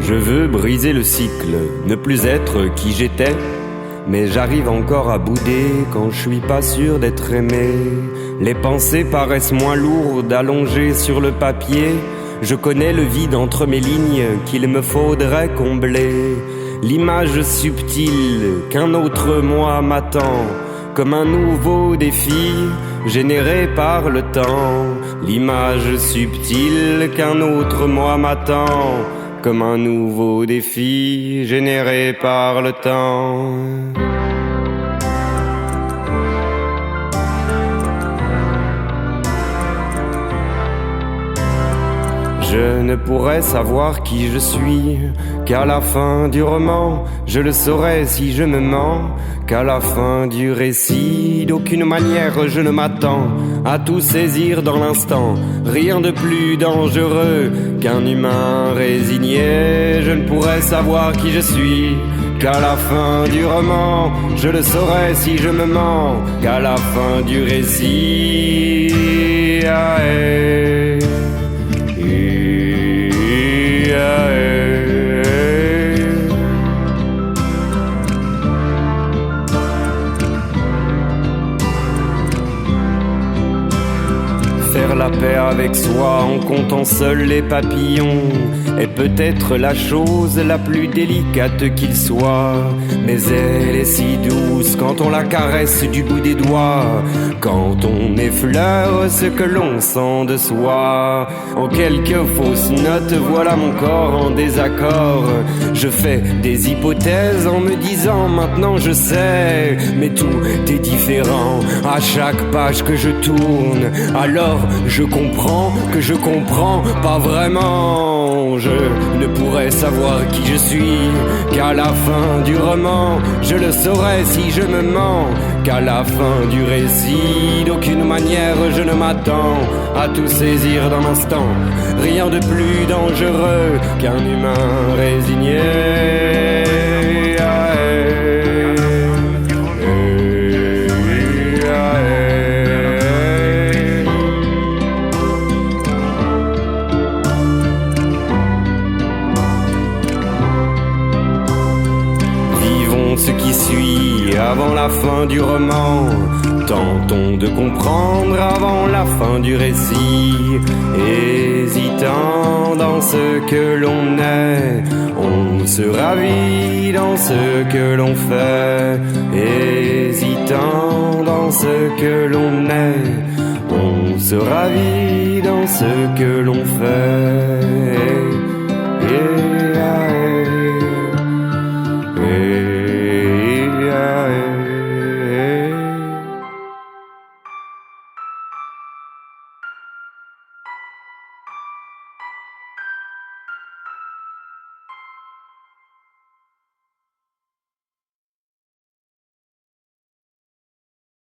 Je veux briser le cycle, ne plus être qui j'étais, mais j'arrive encore à bouder quand je suis pas sûr d'être aimé. Les pensées paraissent moins lourdes, allongées sur le papier. Je connais le vide entre mes lignes qu'il me faudrait combler. L'image subtile qu'un autre moi m'attend, comme un nouveau défi généré par le temps. L'image subtile qu'un autre moi m'attend, comme un nouveau défi généré par le temps. Je ne pourrais savoir qui je suis qu'à la fin du roman. Je le saurais si je me mens qu'à la fin du récit. D'aucune manière je ne m'attends à tout saisir dans l'instant. Rien de plus dangereux qu'un humain résigné. Je ne pourrais savoir qui je suis qu'à la fin du roman. Je le saurais si je me mens qu'à la fin du récit. Ah, eh. Faire la paix avec soi en comptant seul les papillons est peut-être la chose la plus délicate qu'il soit. Mais elle est si douce quand on la caresse du bout des doigts, quand on effleure ce que l'on sent de soi. En quelques fausses notes, voilà mon corps en désaccord. Je fais des hypothèses en me disant maintenant je sais, mais tout est différent à chaque page que je tourne. Alors je comprends que je comprends pas vraiment. Je ne pourrais savoir qui je suis qu'à la fin du roman. Je le saurais si je me mens qu'à la fin du récit. D'aucune manière je ne m'attends à tout saisir dans l'instant. Rien de plus dangereux qu'un humain résigné. Ah, eh, eh, ah, eh. Vivons ce qui suit avant la fin du roman. Tentons de comprendre avant la fin du récit. Hésitant dans ce que l'on est, on se ravit dans ce que l'on fait. Hésitant dans ce que l'on est, on se ravit dans ce que l'on fait.